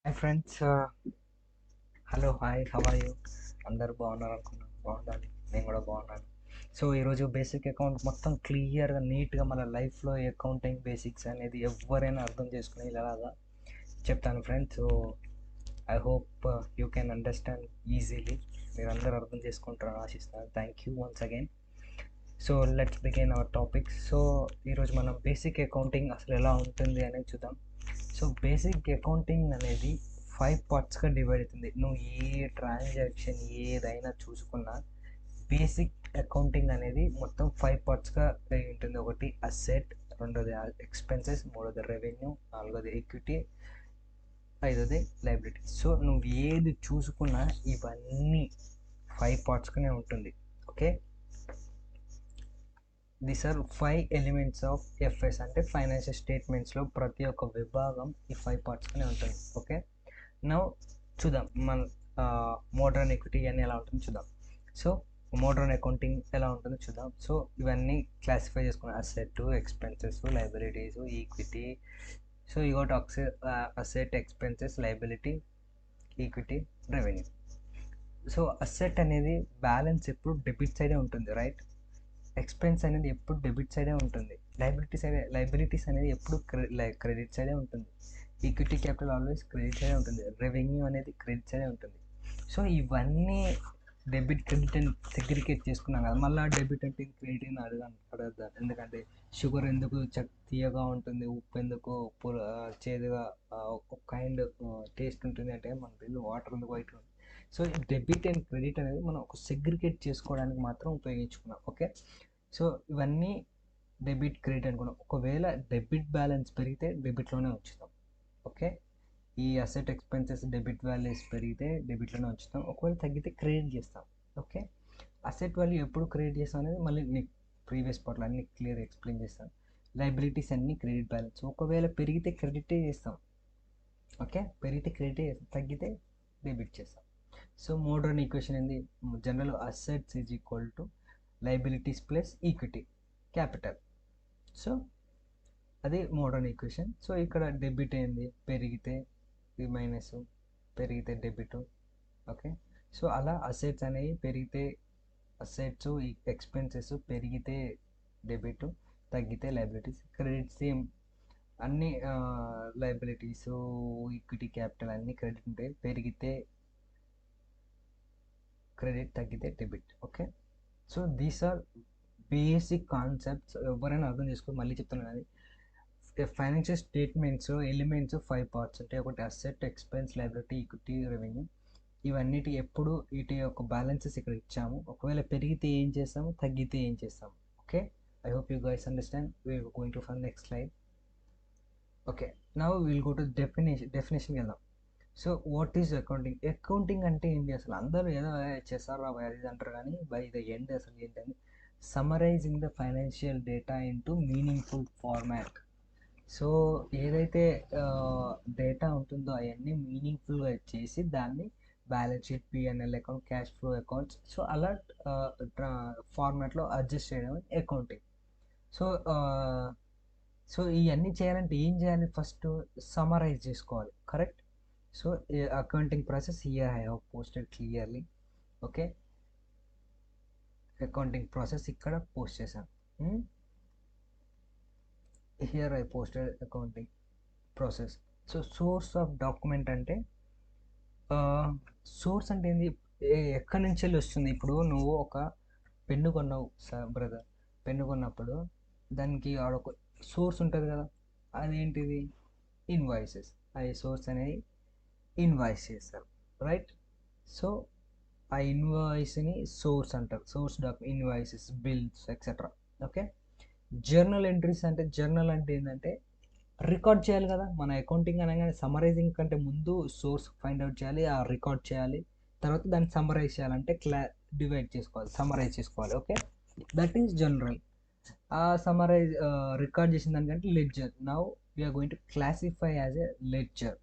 Hi friends, hello hi how are you? అందరు బాగున్నారు అనుకున్నాను. బాగుండాలి, నేను కూడా బాగున్నాను. సో ఈరోజు బేసిక్ అకౌంట్ మొత్తం క్లియర్గా నీట్గా మన లైఫ్లో అకౌంటింగ్ బేసిక్స్ అనేది ఎవరైనా అర్థం చేసుకునేలాగా చెప్తాను friends. So I hope you can understand easily. మీరు అందరూ అర్థం చేసుకుంటారని ఆశిస్తాను. Thank you once again. So let's begin our topics. So ఈరోజు మనం బేసిక్ అకౌంటింగ్ అసలు ఎలా ఉంటుంది అనేది చూద్దాం. సో బేసిక్ అకౌంటింగ్ అనేది 5 పార్ట్స్గా డివైడ్ అవుతుంది. నువ్వు ఏ ట్రాన్సాక్షన్ ఏదైనా చూసుకున్నా బేసిక్ అకౌంటింగ్ అనేది మొత్తం 5 పార్ట్స్గా ఉంటుంది. ఒకటి అసెట్, రెండోది ఎక్స్పెన్సెస్, మూడోది రెవెన్యూ, నాలుగోది ఈక్విటీ, ఐదోది లయబిలిటీ. సో నువ్వు ఏది చూసుకున్నా ఇవన్నీ 5 పార్ట్స్గానే ఉంటుంది. Okay, these are 5 elements of FS అంటే ఫైనాన్షియల్ స్టేట్మెంట్స్లో ప్రతి ఒక్క విభాగం ఈ 5 పార్ట్స్గానే ఉంటుంది. ఓకే, నౌ చూద్దాం మన మోడర్న్ ఈక్విటీ అని ఎలా ఉంటుందో చూద్దాం. సో మోడర్న్ అకౌంటింగ్ ఎలా ఉంటుందో చూద్దాం. సో ఇవన్నీ క్లాసిఫై చేసుకున్నాం: asset, expenses, liabilities, equity. So you got asset, expenses, liability, equity, revenue. So asset అనేది బ్యాలెన్స్ ఎప్పుడు డెబిట్ సైడే ఉంటుంది, రైట్? ఎక్స్పెన్స్ అనేది ఎప్పుడు డెబిట్ సైడే ఉంటుంది. లైబిలిటీస్ అనేది ఎప్పుడు క్రెడిట్ సైడే ఉంటుంది. ఈక్విటీ క్యాపిటల్ ఆల్వేస్ క్రెడిట్ సైడే ఉంటుంది. రెవెన్యూ అనేది క్రెడిట్ సైడే ఉంటుంది. సో ఇవన్నీ డెబిట్ క్రెడిట్ అని సెగ్రిగేట్ చేసుకున్నాం కదా. మళ్ళీ డెబిట్ అంటే క్రెడిట్ అని అడగద్దాం. ఎందుకంటే షుగర్ ఎందుకు తీయగా ఉంటుంది, ఉప్పు ఎందుకు చేదుగా ఒక కైండ్ టేస్ట్ ఉంటుంది అంటే మనకు తెలియదు వాటర్ ఎందుకు వైట్ ఉంటుంది. సో డెబిట్ అండ్ క్రెడిట్ అనేది మనం ఒక సెగ్రిగేట్ చేసుకోవడానికి మాత్రం ఉపయోగించుకున్నాం. ఓకే, సో ఇవన్నీ డెబిట్ క్రెడిట్ అనుకున్నాం. ఒకవేళ డెబిట్ బ్యాలెన్స్ పెరిగితే డెబిట్లోనే ఉంచుతాం. ఓకే, ఈ అసెట్ ఎక్స్పెన్సెస్ డెబిట్ వాల్యూస్ పెరిగితే డెబిట్లోనే ఉంచుతాం. ఒకవేళ తగ్గితే క్రెడిట్ చేస్తాం. ఓకే, అసెట్ వాల్యూ ఎప్పుడు క్రెడిట్ చేస్తాం అనేది మళ్ళీ నీకు ప్రీవియస్ పార్ట్లో అన్ని క్లియర్ ఎక్స్ప్లెయిన్ చేస్తాను. లైబిలిటీస్ అన్ని క్రెడిట్ బ్యాలెన్స్. ఒకవేళ పెరిగితే క్రెడిటే చేస్తాం. ఓకే, పెరిగితే క్రెడిటే చేస్తాం, తగ్గితే డెబిట్ చేస్తాం. సో మోడర్న్ ఈక్వేషన్ ఏంది? General assets is equal to liabilities plus equity capital. So అది మోడర్న్ ఈక్వేషన్. సో ఇక్కడ డెబిట్ ఏంది? పెరిగితే ఇది మైనస్, పెరిగితే డెబిట్. ఓకే, సో అలా అసెట్స్ అనేవి పెరిగితే అసెట్స్, ఎక్స్పెన్సెస్ పెరిగితే డెబిట్, తగ్గితే లైబిలిటీస్. క్రెడిట్ సేమ్, అన్ని లైబిలిటీస్, ఈక్విటీ క్యాపిటల్ అన్ని క్రెడిట్ ఉంటాయి. పెరిగితే క్రెడిట్, తగ్గితే debit. Okay, so these are basic concepts. ఎవరైనా అర్థం చేసుకో. మళ్ళీ చెప్తున్నాను, అది ఫైనాన్షియల్ స్టేట్మెంట్స్ ఎలిమెంట్స్ 5 పార్ట్స్ ఉంటాయి. ఒకటి asset, expense, liability, equity, revenue. ఇవన్నిటి ఎప్పుడు వీటి యొక్క బ్యాలెన్సెస్ ఇక్కడ ఇచ్చాము. ఒకవేళ పెరిగితే ఏం చేస్తాము, తగ్గితే ఏం చేస్తాము. Okay, I hope you guys understand. We're going to for next slide. Okay, now will go to డెఫినేషన్కి వెళ్దాం. So what is accounting? Accounting అంటే ఏంటి? అసలు అందరూ ఏదో చేస్తారా అది అంటారు, కానీ బై ద ఎండ్ అసలు ఏంటంటే summarising the financial data into meaningful format. So ఏదైతే డేటా ఉంటుందో అవన్నీ మీనింగ్ఫుల్గా చేసి దాన్ని balance sheet, PNL account, cash flow accounts, so అలా ఫార్మాట్లో అడ్జస్ట్ చేయడం అకౌంటింగ్. సో సో ఇవన్నీ చేయాలంటే ఏం చేయాలి? ఫస్ట్ సమరైజ్ చేసుకోవాలి, correct? So accounting process here I have posted clearly. Okay, accounting process ఇక్కడ పోస్ట్ చేశాను. Here I posted accounting process. So source of document అంటే సోర్స్ అంటే ఏంది? ఎక్కడి నుంచి వెళ్ళి వస్తుంది? ఇప్పుడు నువ్వు ఒక పెన్ను కొన్నావు బ్రదర్, పెన్ను కొన్నప్పుడు దానికి ఆడొక సోర్స్ ఉంటుంది కదా. అదేంటిది? ఇన్వాయిసెస్. ఆ సోర్స్ అనేది ఇన్వాయిస్ చేస్తారు, రైట్? సో ఆ ఇన్వాయిస్ని సోర్స్ అంటారు. Source invoices, bills, etcetera. Okay, journal entries అంటే, జర్నల్ అంటే ఏంటంటే రికార్డ్ చేయాలి కదా. మన అకౌంటింగ్ అనగానే సమరైజింగ్ కంటే ముందు సోర్స్ ఫైండ్ అవుట్ చేయాలి, ఆ రికార్డ్ చేయాలి, తర్వాత దాన్ని సమరైజ్ చేయాలంటే డివైడ్ చేసుకోవాలి, సమరైజ్ చేసుకోవాలి. Okay, that is journal. ఆ సమరైజ్ రికార్డ్ చేసిన దానికంటే ledger. Now we're going to classify as a ledger.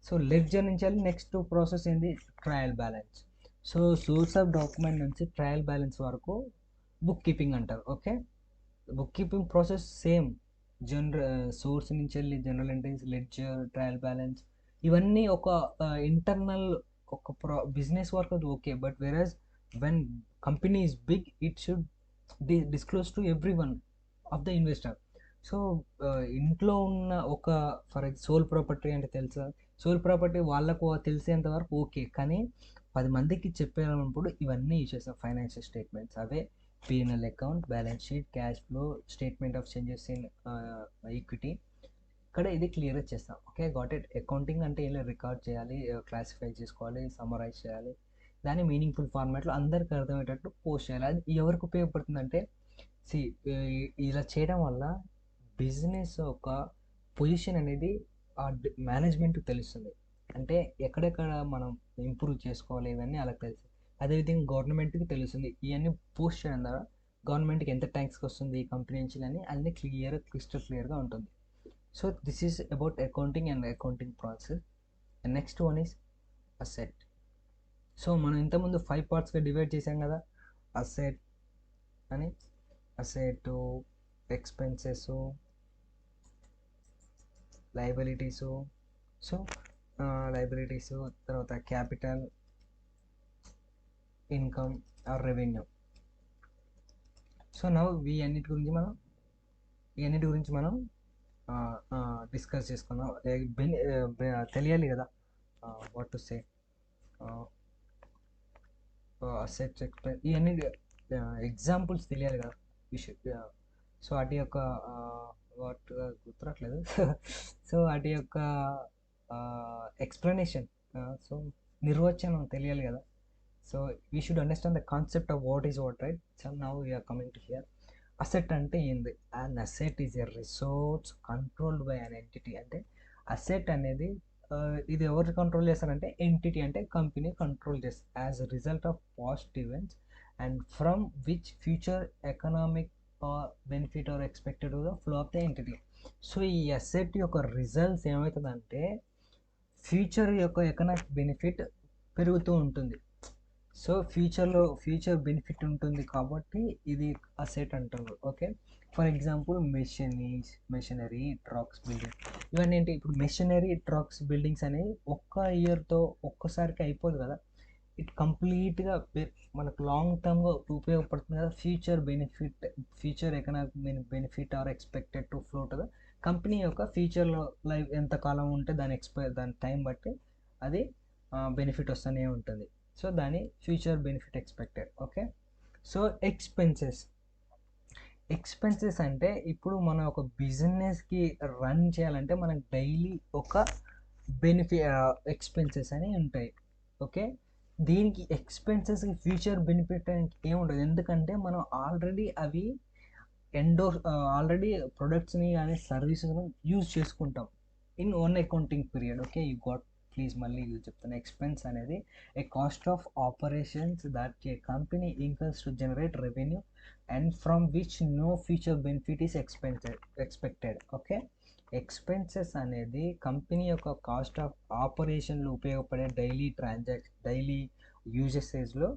So ledger నుంచి నెక్స్ట్ ప్రాసెస్ ఏంది? Trial balance. So source of document నుంచి ట్రయల్ బ్యాలెన్స్ వరకు బుక్ కీపింగ్ అంటారు. Okay, book keeping process same. Source నుంచి వెళ్ళి journal entries, ledger, trial balance, ఇవన్నీ ఒక internal ఒక బిజినెస్ వర్క్ అది okay, but versus when company is big it should disclose to every one of the investor. So ఇంట్లో ఉన్న ఒక for soul property అంటే తెలుసా, సోల్ ప్రాపర్టీ వాళ్ళకు తెలిసేంత వరకు ఓకే, కానీ 10 మందికి చెప్పేటప్పుడు ఇవన్నీ చేస్తాం financial statements. Away PNL account, balance sheet, cash flow, statement of changes in equity. ఇక్కడ ఇది క్లియర్గా చేస్తాం. Okay, got it. అకౌంటింగ్ అంటే ఇలా రికార్డ్ చేయాలి, క్లాసిఫై చేసుకోవాలి, సమ్మరైజ్ చేయాలి, దాన్ని మీనింగ్ఫుల్ ఫార్మాట్లో అందరికి అర్థమయ్యేటట్టు పోస్ట్ చేయాలి. అది ఎవరికి ఉపయోగపడుతుందంటే సి ఇలా చేయడం వల్ల బిజినెస్ ఒక పొజిషన్ అనేది ఆ మేనేజ్మెంట్కి తెలుస్తుంది. అంటే ఎక్కడెక్కడ మనం ఇంప్రూవ్ చేసుకోవాలి ఇవన్నీ అలా తెలుసు. అదేవిధంగా గవర్నమెంట్కి తెలుస్తుంది. ఇవన్నీ పోస్ట్ చేయడం ద్వారా గవర్నమెంట్కి ఎంత ట్యాక్స్కి వస్తుంది ఈ కంపెనీ నుంచి అని అన్నీ క్రిస్టల్ క్లియర్గా ఉంటుంది. So this is about accounting and accounting process. And next one is asset. So మనం ఇంతకుముందు 5 పార్ట్స్గా డివైడ్ చేసాం కదా అసెట్ అని. Asset, expenses, liabilities. So liabilities తర్వాత capital, income or revenue. So now ఇవన్నిటి గురించి మనం డిస్కస్ చేసుకుందాం. తెలియాలి కదా what to say, assets, expense, ఇవన్నీ ఎగ్జాంపుల్స్ తెలియాలి కదా సో వాటి యొక్క గుర్తురట్లేదు సో వాటి యొక్క ఎక్స్ప్లెనేషన్, సో నిర్వచనం తెలియాలి కదా. So we should understand the concept of what is what, right? So now we're coming to here. Asset అంటే ఏంది? And asset is a resource controlled by an entity. అంటే అసెట్ అనేది ఇది ఎవరు కంట్రోల్ చేస్తారంటే ఎంటిటీ, అంటే కంపెనీ కంట్రోల్ చేస్తారు as a result of past events and from which future economic benefit are expected the flow of the entity. So ఈ asset యొక్క results ఏమవుతుందంటే ఫ్యూచర్ యొక్క ఎకనామిక్ బెనిఫిట్ పెరుగుతూ ఉంటుంది. సో ఫ్యూచర్ బెనిఫిట్ ఉంటుంది కాబట్టి ఇది అసెట్ అంటారు. Okay, for example machinery, trucks, building. ఇవన్నీ ఏంటి? ఇప్పుడు మెషినరీ, ట్రక్స్, బిల్డింగ్స్ అనేవి ఒక్క ఇయర్తో ఒక్కసారికి అయిపోదు కదా. ఇట్ కంప్లీట్గా మనకు లాంగ్ టర్మ్గా ఉపయోగపడుతుంది కదా. Future economic benefit are expected to flow to the company యొక్క ఫ్యూచర్లో లైఫ్ ఎంతకాలం ఉంటే దాని టైం బట్టి అది బెనిఫిట్ వస్తూనే ఉంటుంది. సో దాని future benefit expected. Okay, so expenses అంటే ఇప్పుడు మనం ఒక బిజినెస్కి రన్ చేయాలంటే మనకు డైలీ ఒక ఎక్స్పెన్సెస్ అని ఉంటాయి. ఓకే, దీనికి ఎక్స్పెన్సెస్కి ఫ్యూచర్ బెనిఫిట్ ఏముండదు, ఎందుకంటే మనం ఆల్రెడీ ప్రొడక్ట్స్ని కానీ సర్వీసెస్ని యూజ్ చేసుకుంటాం in one accounting period. Okay, you got, please మళ్ళీ ఇది చెప్తాను. ఎక్స్పెన్స్ అనేది a cost of operations that a company incomes to generate revenue and from which no future benefit is expected. Okay, expenses అనేది company యొక్క cost of ఆపరేషన్లో ఉపయోగపడే daily యూజెసెస్లో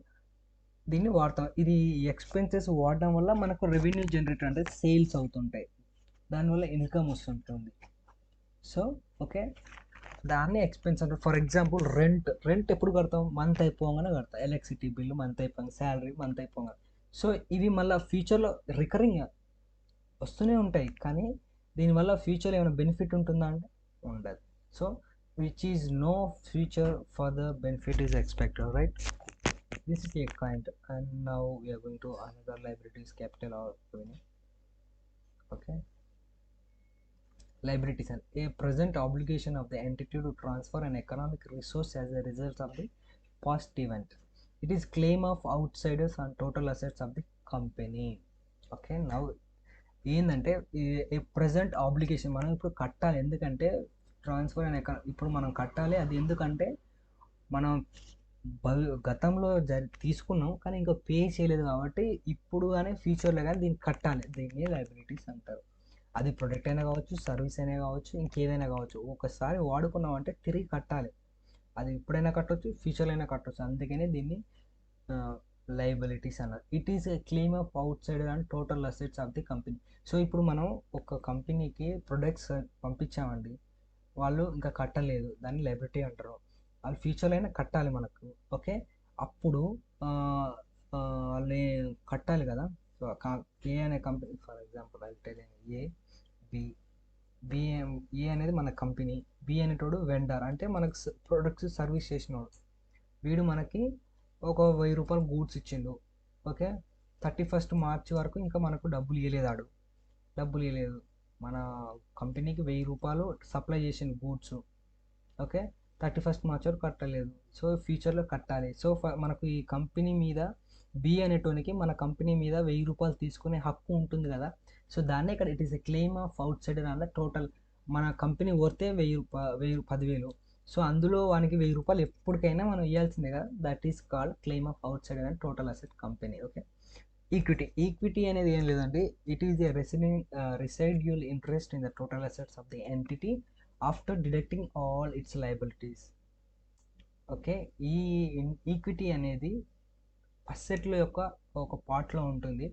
దీన్ని వాడతాం. ఇది ఎక్స్పెన్సెస్ వాడడం వల్ల మనకు రెవెన్యూ జనరేట్ అంటే సేల్స్ అవుతుంటాయి, దానివల్ల ఇన్కమ్ వస్తుంటుంది. సో ఓకే, దాన్ని ఎక్స్పెన్స్ అంటారు. ఫర్ ఎగ్జాంపుల్ రెంట్ ఎప్పుడు కడతాం? మంత్ అయిపోగానే కడతాం. ఎలక్ట్రిసిటీ బిల్లు మంత్ అయిపోగా, శాలరీ మంత్ అయిపోగా. సో ఇవి మళ్ళీ ఫ్యూచర్లో రికరింగ్ వస్తూనే ఉంటాయి, కానీ దీనివల్ల ఫ్యూచర్ ఏమైనా బెనిఫిట్ ఉంటుందా అంటే ఉండదు. So which is no future further benefit is expected, right? This is a kind, and now we are going to another liabilities, capital or revenue. Okay, liabilities and a present obligation of the entity to transfer an economic resource as a result of the past event. It is claim of outsiders on total assets of the company. Okay, now ఏంటంటే ఏ present obligation మనం ఇప్పుడు కట్టాలి, ఎందుకంటే transfer అనే ఇప్పుడు మనం కట్టాలి. అది ఎందుకంటే మనం గతంలో తీసుకున్నాం కానీ ఇంకా పే చేయలేదు కాబట్టి ఇప్పుడు కానీ ఫ్యూచర్లో కానీ దీన్ని కట్టాలి. దీన్ని లయబిలిటీస్ అంటారు. అది ప్రొడక్ట్ అయినా కావచ్చు, సర్వీస్ అయినా కావచ్చు, ఇంకేదైనా కావచ్చు. ఒకసారి వాడుకున్నాం అంటే తిరిగి కట్టాలి. అది ఇప్పుడైనా కట్టవచ్చు, ఫ్యూచర్లో అయినా కట్టవచ్చు. అందుకనే దీన్ని లయబిలిటీస్ అన్నారు. It is A claim of out side and total assets of the company. So ఇప్పుడు మనం ఒక కంపెనీకి ప్రొడక్ట్స్ పంపించామండి, వాళ్ళు ఇంకా కట్టలేదు, దాన్ని లైబిలిటీ అంటారు. వాళ్ళు ఫ్యూచర్లో అయినా కట్టాలి మనకు. ఓకే, అప్పుడు ఆ, వాళ్ళని కట్టాలి కదా. సో ఏ అనే company, for example A B B A అనేది మన కంపెనీ, బి అనేటోడు వెండర్ అంటే మనకు ప్రొడక్ట్స్ సర్వీస్ చేసినోడు. వీడు మనకి ఒక 1000 రూపాయలు గూడ్స్ ఇచ్చిండు. ఓకే, 31st మార్చి వరకు ఇంకా మనకు డబ్బులు ఇవ్వలేదు. డబ్బులు ఇవ్వలేదు, మన కంపెనీకి 1000 రూపాయలు సప్లై చేసిన గూడ్స్. ఓకే, 31st మార్చ్ వరకు కట్టలేదు. సో ఫ్యూచర్లో కట్టాలి. సో మనకు ఈ కంపెనీ మీద, బి అనేటోనికి మన కంపెనీ మీద 1000 రూపాయలు తీసుకునే హక్కు ఉంటుంది కదా. సో దాన్నే ఇక్కడ it is a claim of out side అన్న టోటల్. మన కంపెనీ వర్తే 10,000 సో అందులో వానికి 1000 రూపాయలు ఎప్పటికైనా మనం ఇవ్వాల్సిందే కదా. That is called claim of out side and total asset company. Okay, equity అనేది ఏం లేదండి, it is a residual interest in the total assets of the entity after deducting all it's liabilities. Okay, ఈ equity అనేది అసెట్ల యొక్క ఒక పార్ట్లో ఉంటుంది,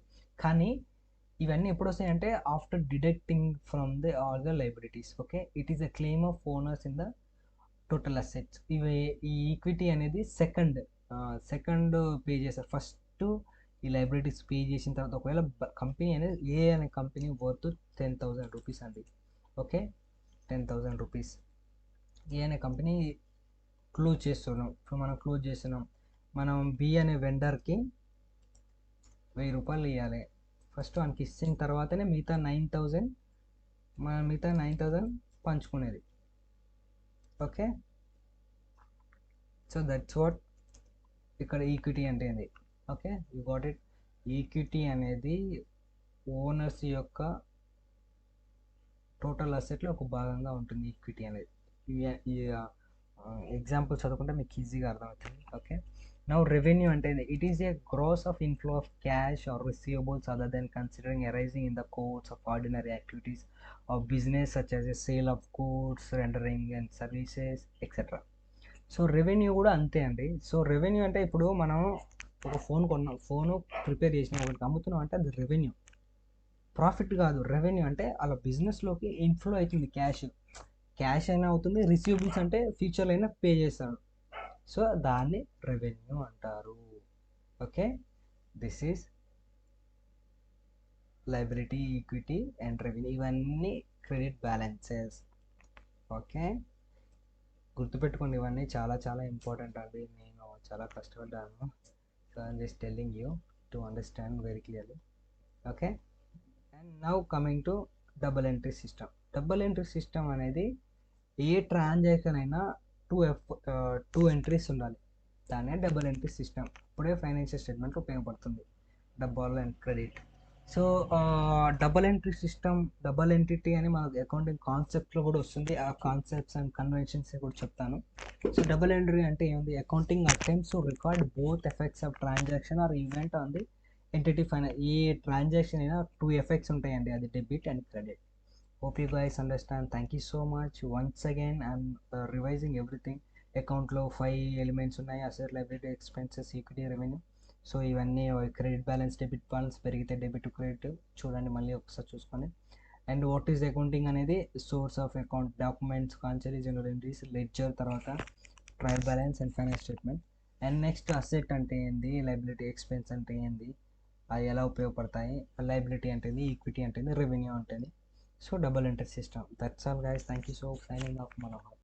కానీ ఇవన్నీ ఎప్పుడు వస్తాయంటే after deducting from the all the liabilities. Okay, it is a claim of owners in the total assets. ఈ ఈక్విటీ అనేది సెకండ్ పే చేస్తారు. ఫస్ట్ ఈ లైబిలిటీస్ పే చేసిన తర్వాత ఒకవేళ కంపెనీ అనేది ఏ అనే కంపెనీ వర్త్ 10,000 రూపీస్ అండి. ఓకే, 10,000 రూపీస్ ఏ అనే కంపెనీ క్లోజ్ చేస్తున్నాం. ఇప్పుడు మనం క్లోజ్ చేస్తున్నాం, మనం బి అనే వెండర్కి 1000 రూపాయలు ఇవ్వాలి. ఫస్ట్ వానికి ఇచ్చిన తర్వాతనే మిగతా 9,000 పంచుకునేది. ఓకే, సో దట్స్ వాట్ ఇక్కడ ఈక్విటీ అంటే ఏంది. Okay, you got it. Equity అనేది ఓనర్స్ యొక్క టోటల్ అసెట్లో ఒక భాగంగా ఉంటుంది ఈక్విటీ అనేది. ఈ ఎగ్జాంపుల్ చదువుకుంటే మీకు ఈజీగా అర్థమవుతుంది. ఓకే, నౌ రెవెన్యూ అంటే it is a gross of inflow of cash or receivables other than considering arising in the course of ordinary activities of business such as a sale of goods, rendering and services etcetera. So revenue కూడా అంతే అండి. So revenue అంటే ఇప్పుడు మనం ఒక phone కొన్నాం, phone prepare చేసినాం, ఒకటి అమ్ముతున్నాం అంటే అది రెవెన్యూ, ప్రాఫిట్ కాదు. రెవెన్యూ అంటే అలా బిజినెస్లోకి ఇన్ఫ్లో అవుతుంది క్యాష్ అయినా అవుతుంది, రిసీవబుల్స్ అంటే ఫ్యూచర్లో అయినా పే చేస్తాడు. సో దాన్ని రెవెన్యూ అంటారు. Okay, this is liability, equity and revenue. ఇవన్నీ క్రెడిట్ బ్యాలెన్సెస్. ఓకే, గుర్తుపెట్టుకోండి, ఇవన్నీ చాలా చాలా ఇంపార్టెంట్ అండి. నేను చాలా కష్టపడ్డాను. So I'm just telling you to understand very clearly. Okay, and now coming to double entry system. Double entry system అనేది ఏ ట్రాన్సాక్షన్ అయినా టూ ఎంట్రీస్ ఉండాలి, దాన్నే డబుల్ ఎంట్రీ సిస్టమ్. ఇప్పుడే ఫైనాన్షియల్ స్టేట్మెంట్ ఉపయోగపడుతుంది, debit and credit. So double entry system, double entity అని మనకు accounting కాన్సెప్ట్లో కూడా వస్తుంది. ఆ కాన్సెప్ట్స్ అండ్ కన్వెన్షన్స్ కూడా చెప్తాను. సో డబుల్ ఎంట్రీ అంటే ఏంది, accounting attempts to record both effects of transaction are event on the entity finance. A transaction అయినా 2 ఎఫెక్ట్స్ ఉంటాయండి, అది debit and credit. Hope you guys understand. Thank you so much. Once again, I'm revising everything. అకౌంట్లో 5 elements ఉన్నాయి, asset, liability, expenses, equity, revenue. So ఇవన్నీ credit balance, debit balance పెరిగితే debit credit చూడండి, మళ్ళీ ఒకసారి చూసుకోండి. అండ్ వాట్ ఈస్ అకౌంటింగ్ అనేది source of account, documents, కాన్సరీ, జనరల్ ఎంట్రీస్, లెడ్జర్, తర్వాత trial balance and finance statement. And next asset అంటే ఏంది, లయబిలిటీ, ఎక్స్పెన్స్ అంటే ఏంది, అవి ఎలా ఉపయోగపడతాయి, లయబిలిటీ అంటే ఈక్విటీ అంటే రెవెన్యూ అంటే. So double entry system. That's all guys. Thank you so signing off Manohar.